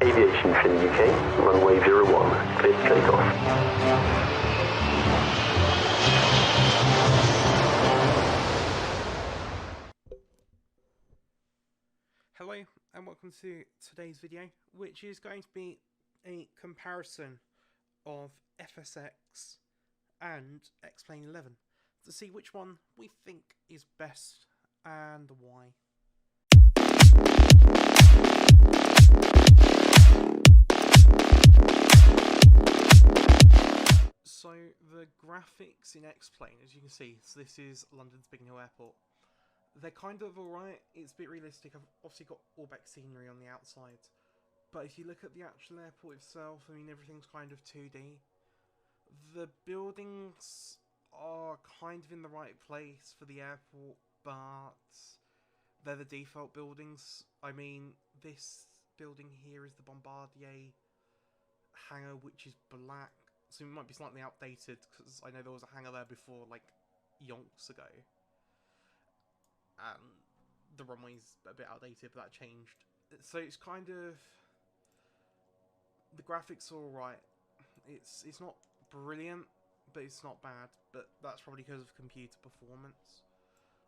Aviation Fin UK, runway 01, clear for takeoff. Hello and welcome to today's video, which is going to be a comparison of FSX and X-Plane 11 to see which one we think is best and why. So the graphics in X-Plane, as you can see, so this is London's Biggin Hill Airport. They're kind of alright, it's a bit realistic. I've obviously got all-back scenery on the outside, but if you look at the actual airport itself, I mean, everything's kind of 2D. The buildings are kind of in the right place for the airport, but they're the default buildings. I mean, this building here is the Bombardier hangar, which is black, so it might be slightly outdated, because I know there was a hangar there before, like, yonks ago. And the runway's a bit outdated, but that changed. So it's kind of... the graphics are alright. It's not brilliant, but it's not bad. But that's probably because of computer performance.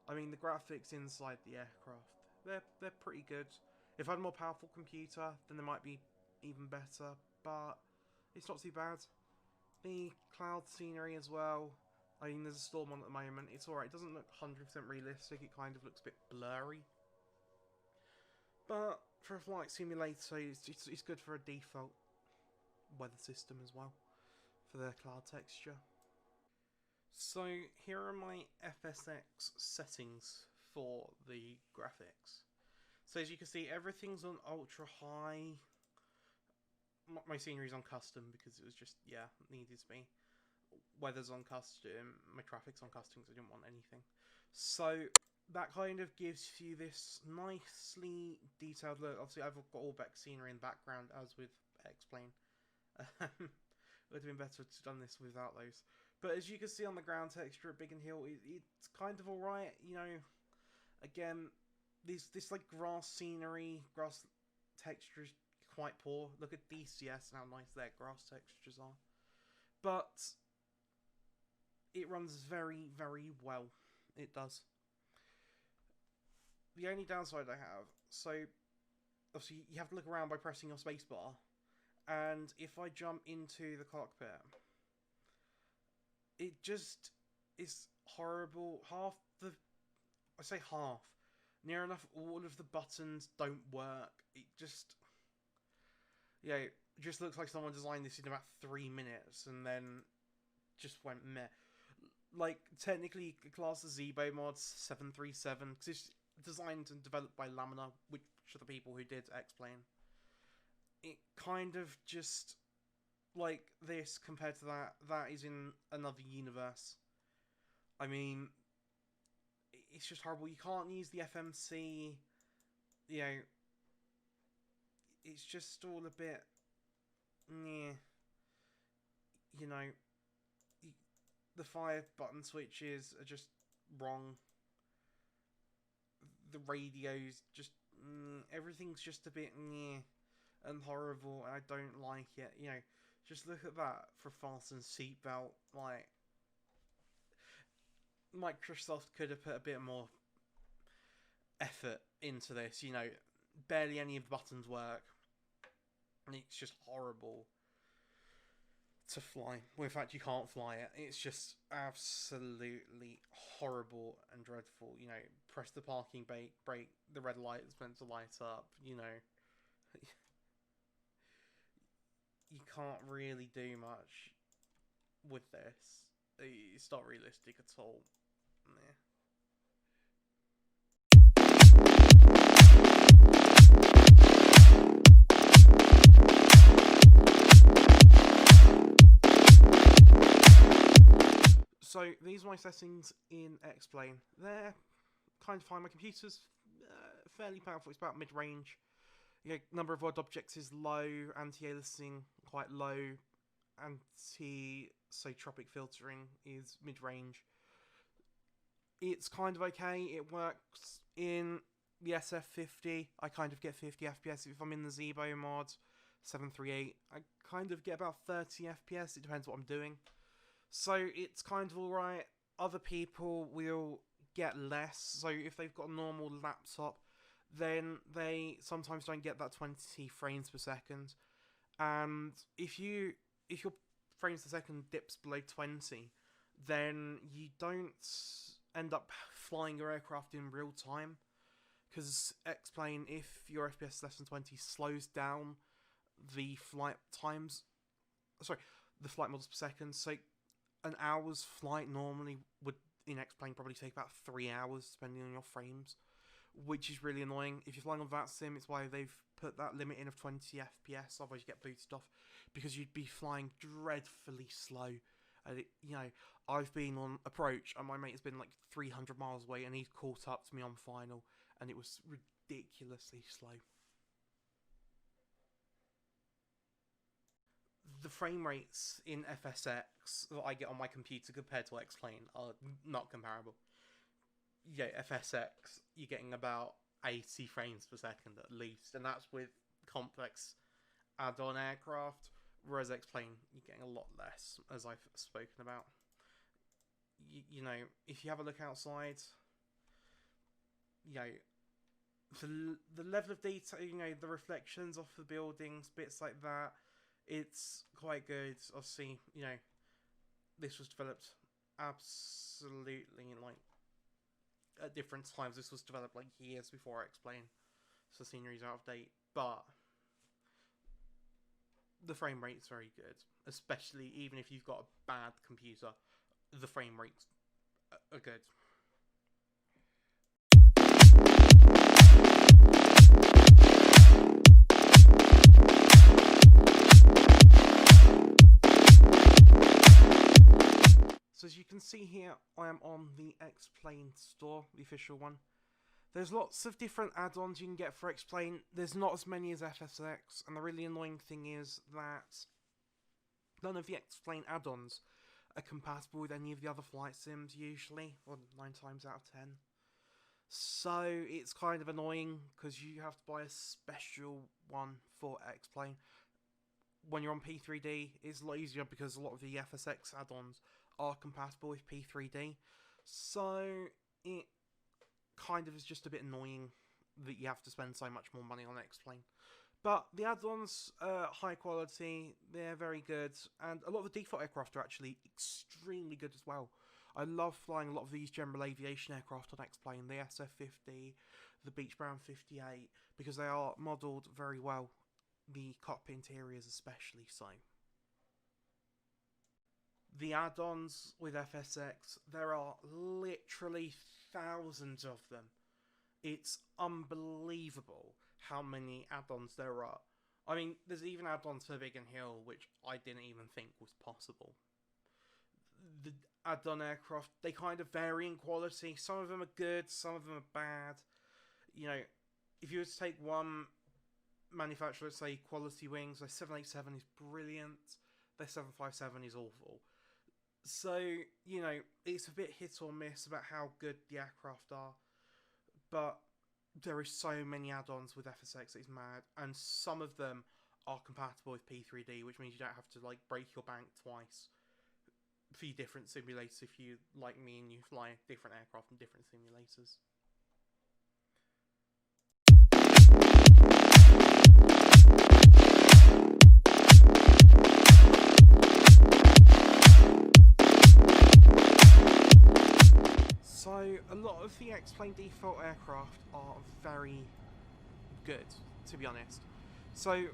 I mean, the graphics inside the aircraft, they're pretty good. If I had a more powerful computer, then they might be even better. But it's not too bad. The cloud scenery as well. I mean, there's a storm on at the moment. It's alright. It doesn't look 100% realistic. It kind of looks a bit blurry. But for a flight simulator, it's good for a default weather system as well, for the cloud texture. So here are my FSX settings for the graphics. So as you can see, everything's on ultra high. My scenery's on custom because it was just, yeah, needed to be. Weather's on custom, my traffic's on custom because I didn't want anything. So that kind of gives you this nicely detailed look. Obviously I've got all back scenery in the background, as with X-Plane. It would have been better to have done this without those. But as you can see on the ground texture at Biggin Hill, it's kind of alright, you know. Again, this like grass scenery, grass texture is quite poor. Look at DCS and how nice their grass textures are. But it runs very, very well. It does. The only downside I have, so obviously you have to look around by pressing your spacebar, and if I jump into the cockpit, it just is horrible. I say half, near enough all of the buttons don't work. It just, yeah, it just looks like someone designed this in about 3 minutes and then just went meh. Like, technically, class as Zebo mods 737, because it's designed and developed by Laminar, which are the people who did X-Plane. It kind of just, like, this compared to that is in another universe. I mean, it's just horrible. You can't use the FMC, you know, it's just all a bit, meh, you know. The fire button switches are just wrong. The radios just, everything's just a bit meh and horrible, and I don't like it. You know, just look at that for fasten seatbelt. Like, Microsoft could have put a bit more effort into this. You know, barely any of the buttons work, and it's just horrible to fly. Well, in fact, you can't fly it. It's just absolutely horrible and dreadful. You know, press the parking brake, the red light is meant to light up, you know. You can't really do much with this. It's not realistic at all. Nah. So these are my settings in X-Plane. They're kind of fine. My computer's fairly powerful. It's about mid-range. You know, number of odd objects is low. Anti-aliasing quite low. Anti-sotropic filtering is mid-range. It's kind of okay. It works in the SF50. I kind of get 50 FPS if I'm in the Zebo mod. 738, I kind of get about 30 FPS. It depends what I'm doing. So it's kind of alright. Other people will get less. So if they've got a normal laptop, then they sometimes don't get that 20 frames per second. And if your frames per second dips below 20, then you don't end up flying your aircraft in real time. Because X-Plane, if your FPS is less than 20, slows down the flight times. Sorry, the flight models per second. So an hour's flight normally would, in X-Plane, probably take about 3 hours, depending on your frames, which is really annoying. If you're flying on VATSIM, it's why they've put that limit in of 20 FPS, otherwise you get booted off, because you'd be flying dreadfully slow. And I've been on approach, and my mate has been like 300 miles away, and he's caught up to me on final, and it was ridiculously slow. The frame rates in FSX that I get on my computer compared to X-Plane are not comparable. Yeah, FSX, you're getting about 80 frames per second at least, and that's with complex add-on aircraft, whereas X-Plane, you're getting a lot less, as I've spoken about. If you have a look outside, the level of detail, the reflections off the buildings, bits like that, it's quite good. Obviously, this was developed absolutely at different times. This was developed years before X-Plane, so scenery's out of date, but the frame rate's very good, especially even if you've got a bad computer, the frame rates are good. So as you can see here, I am on the X-Plane store, the official one. There's lots of different add-ons you can get for X-Plane. There's not as many as FSX, and the really annoying thing is that none of the X-Plane add-ons are compatible with any of the other flight sims usually, or 9 times out of 10. So it's kind of annoying because you have to buy a special one for X-Plane. When you're on P3D, it's a lot easier because a lot of the FSX add-ons are compatible with P3D. So it kind of is just a bit annoying that you have to spend so much more money on X-Plane. But the add-ons are high quality, they're very good, and a lot of the default aircraft are actually extremely good as well. I love flying a lot of these general aviation aircraft on X-Plane, the SF-50, the Beech Brown 58, because they are modelled very well, the cockpit interiors especially so. The add-ons with FSX, there are literally thousands of them. It's unbelievable how many add-ons there are. I mean, there's even add-ons for Biggin Hill, which I didn't even think was possible. The add-on aircraft, they kind of vary in quality. Some of them are good, some of them are bad. If you were to take one manufacturer, let's say Quality Wings, their 787 is brilliant, their 757 is awful. So, it's a bit hit or miss about how good the aircraft are. But there is so many add-ons with FSX, it's mad. And some of them are compatible with P3D, which means you don't have to, break your bank twice for your different simulators if you, like me, and you fly different aircraft in different simulators. So, a lot of the X-Plane default aircraft are very good, to be honest. So,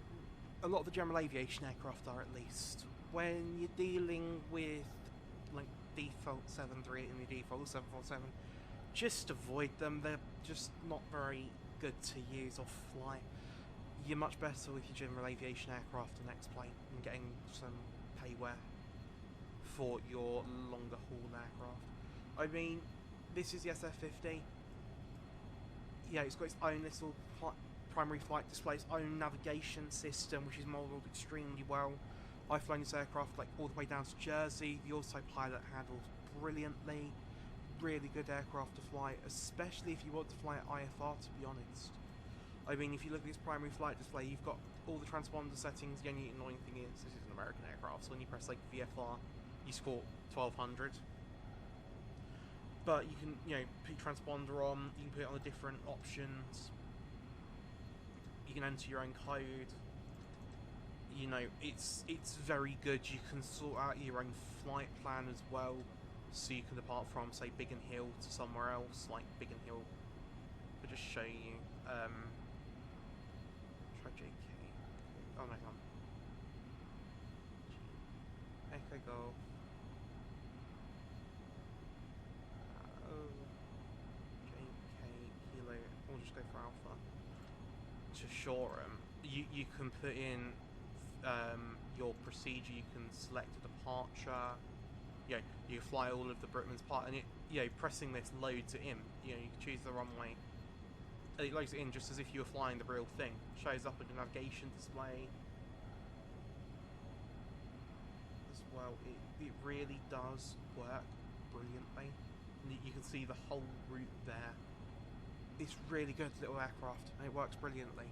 a lot of the general aviation aircraft are, at least. When you're dealing with, default 738 and the default 747, just avoid them. They're just not very good to use or fly. You're much better with your general aviation aircraft on X-Plane and getting some payware for your longer haul aircraft. I mean, this is the SF-50. Yeah, it's got its own little primary flight display, its own navigation system, which is modelled extremely well. I've flown this aircraft all the way down to Jersey. The autopilot handles brilliantly. Really good aircraft to fly, especially if you want to fly at IFR, to be honest. I mean, if you look at this primary flight display, you've got all the transponder settings. The only annoying thing is, this is an American aircraft, so when you press like VFR, you score 1200. But you can, put your transponder on, you can put it on the different options, you can enter your own code, it's very good. You can sort out your own flight plan as well, so you can depart from, say, Biggin Hill to somewhere else, like Biggin Hill. I'll just show you, try JK, oh no, hang on, Echo Golf, Kilo, we'll just go for Alpha. To Shoreham, you can put in your procedure, you can select a departure, you fly all of the Brickman's part, and pressing this loads it in. You can choose the runway, and it loads it in just as if you were flying the real thing. Shows up in the navigation display as well. It really does work brilliantly. You can see the whole route there. It's really good little aircraft, and it works brilliantly.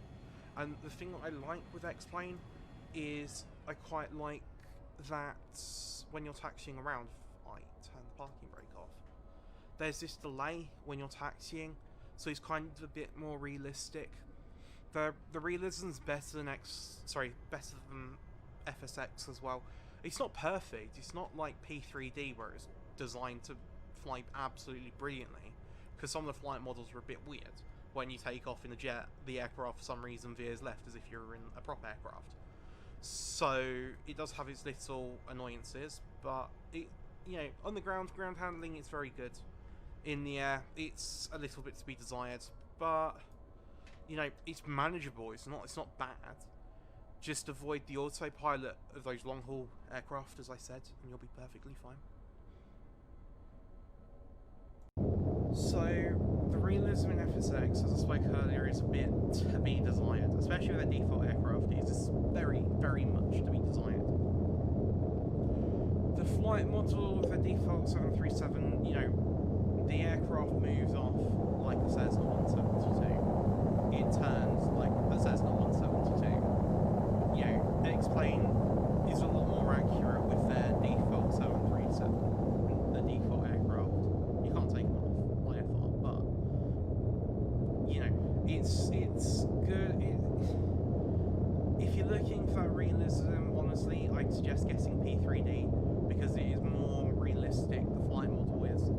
And the thing that I like with X-Plane is I quite like that when you're taxiing around, I turn the parking brake off. There's this delay when you're taxiing, so it's kind of a bit more realistic. The realism's better than better than FSX as well. It's not perfect. It's not like P3D where it's designed to fly absolutely brilliantly, because some of the flight models are a bit weird. When you take off in a jet, the aircraft for some reason veers left as if you're in a proper aircraft. So it does have its little annoyances, but it, on the ground handling, it's very good. In the air, it's a little bit to be desired, but it's manageable. It's not bad. Just avoid the autopilot of those long haul aircraft, as I said, and you'll be perfectly fine. So, the realism in FSX, as I spoke earlier, is a bit to be desired, especially with their default aircraft. It's just very, very much to be desired. The flight model with their default 737, the aircraft moves off like a Cessna 172. It turns like a Cessna 172. X-Plane is a lot more accurate with their default 737, the default aircraft. You can't take them off by FR, but it's good. If you're looking for realism, honestly, I'd suggest getting P3D because it is more realistic. The flight model is.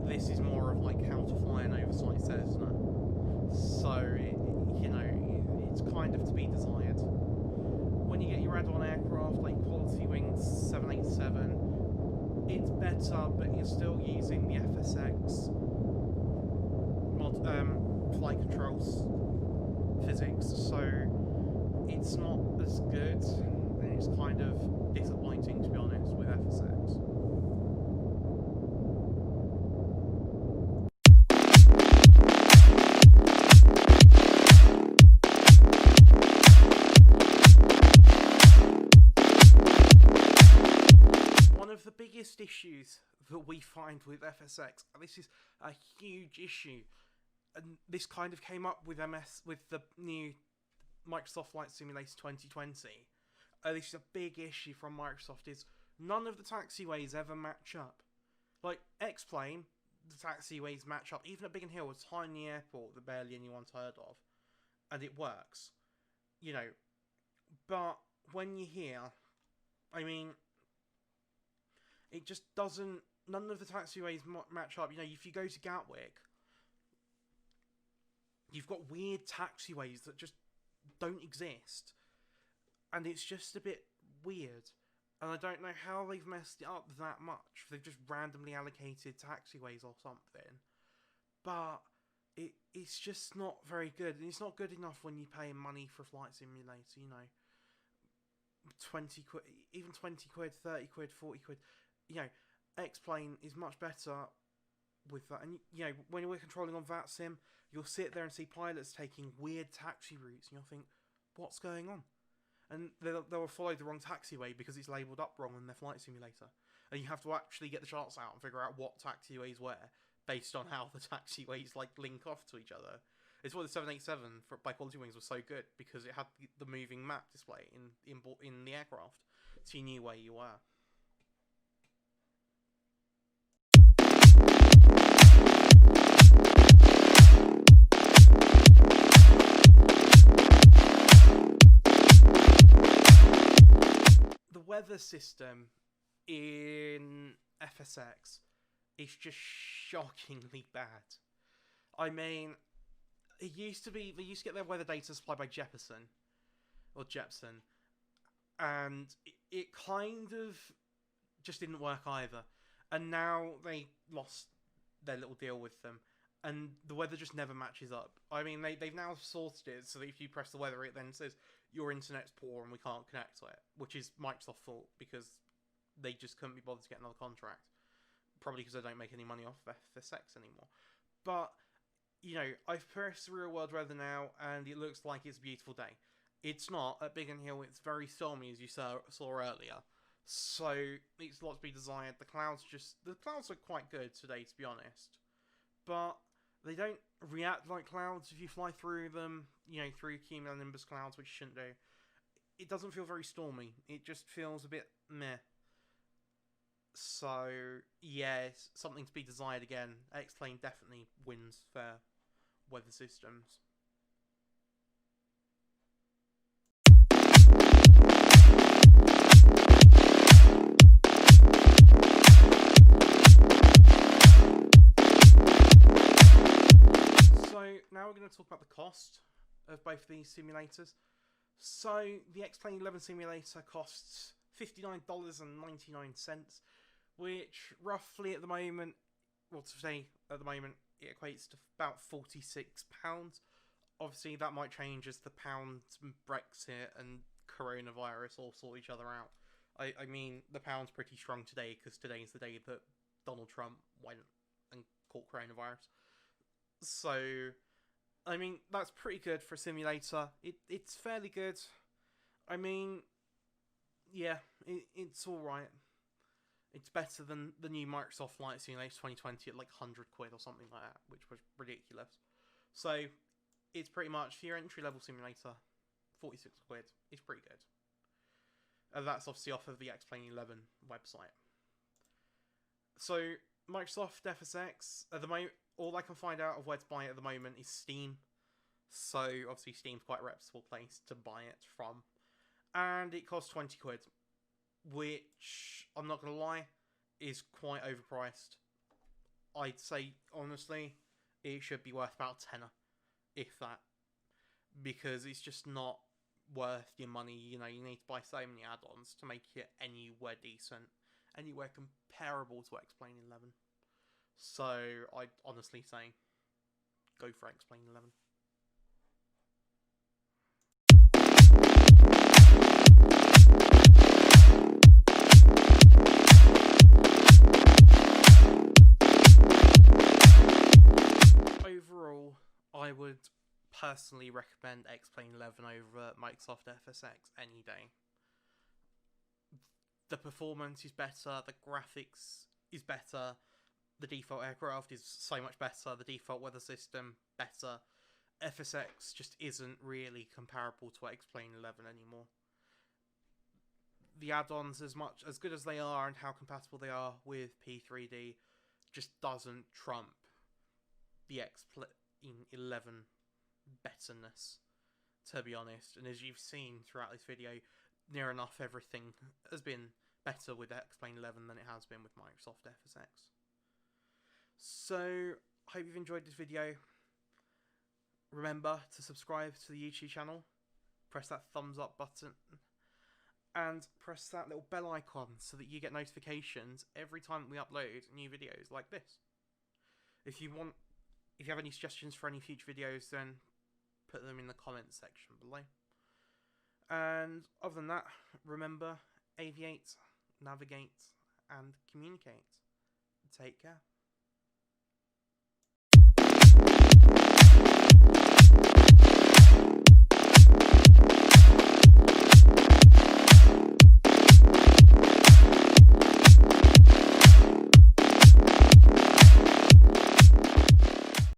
This is more of like how to fly an oversized Cessna. So it's kind of to be desired. When you get your add-on aircraft like Quality Wings 787, it's better, but you're still using the FSX flight controls physics, so it's not as good, and it's kind of disappointing, to be honest, with FSX. Issues that we find with FSX, and this is a huge issue, and this kind of came up with the new Microsoft Flight Simulator 2020. This is a big issue from Microsoft, is none of the taxiways ever match up. Like X-Plane, the taxiways match up, even at Biggin Hill, a tiny airport that barely anyone's heard of, and it works, but when you're here, it just doesn't. None of the taxiways match up. If you go to Gatwick, you've got weird taxiways that just don't exist, and it's just a bit weird. And I don't know how they've messed it up that much. They've just randomly allocated taxiways or something, but it's just not very good. And it's not good enough when you pay money for a flight simulator. 20 quid, even 20 quid, 30 quid, 40 quid. X-Plane is much better with that. And, when we're controlling on VATSIM, you'll sit there and see pilots taking weird taxi routes, and you'll think, what's going on? And they'll follow the wrong taxiway because it's labelled up wrong in their flight simulator. And you have to actually get the charts out and figure out what taxiways where, based on how the taxiways, link off to each other. It's why the 787 by Quality Wings was so good, because it had the moving map display in the aircraft, so you knew where you were. The weather system in FSX is just shockingly bad. I mean, they used to get their weather data supplied by Jepson, and it kind of just didn't work either. And now they lost their little deal with them, and the weather just never matches up. I mean, they've now sorted it so that if you press the weather, it then says your internet's poor and we can't connect to it, which is Microsoft's fault, because they just couldn't be bothered to get another contract. Probably because they don't make any money off of FSX anymore. But, you know, I've pressed real world weather now, and it looks like it's a beautiful day. It's not. At Biggin Hill, it's very stormy, as you saw earlier. So, it's a lot to be desired. The clouds are quite good today, to be honest. But they don't react like clouds if you fly through them, you know, through cumulonimbus clouds, which you shouldn't do. It doesn't feel very stormy. It just feels a bit meh. So, yeah, it's something to be desired again. X-Plane definitely wins for weather systems. So, now we're going to talk about the cost of both these simulators. So, the X-Plane 11 simulator costs $59.99, which roughly at the moment, well, today at the moment, it equates to about £46. Obviously, that might change as the pound, Brexit, and coronavirus all sort each other out. I mean, the pound's pretty strong today, because today's the day that Donald Trump went and caught coronavirus. So, I mean, that's pretty good for a simulator. It's fairly good. I mean, yeah, it's alright. It's better than the new Microsoft Flight Simulator 2020 at like £100 or something like that, which was ridiculous. So, it's pretty much, for your entry-level simulator, £46. It's pretty good. And that's obviously off of the X-Plane 11 website. So, Microsoft FSX, at the moment, all I can find out of where to buy it at the moment is Steam. So, obviously, Steam's quite a reputable place to buy it from. And it costs £20, which, I'm not going to lie, is quite overpriced. I'd say, honestly, it should be worth about a tenner, if that. Because it's just not worth your money. You know, you need to buy so many add-ons to make it anywhere decent, anywhere comparable to X-Plane 11. So, I'd honestly say, go for X-Plane 11. Overall, I would personally recommend X-Plane 11 over Microsoft FSX any day. The performance is better, the graphics is better, the default aircraft is so much better, the default weather system better. FSX just isn't really comparable to X-Plane 11 anymore. The add-ons, as good as they are and how compatible they are with P3D, just doesn't trump the X-Plane 11 betterness, to be honest. And as you've seen throughout this video, near enough everything has been better with X-Plane 11 than it has been with Microsoft FSX. So, hope you've enjoyed this video. Remember to subscribe to the YouTube channel, press that thumbs up button, and press that little bell icon so that you get notifications every time we upload new videos like this. If you have any suggestions for any future videos, then put them in the comments section below. And other than that, remember, aviate, navigate, and communicate. Take care.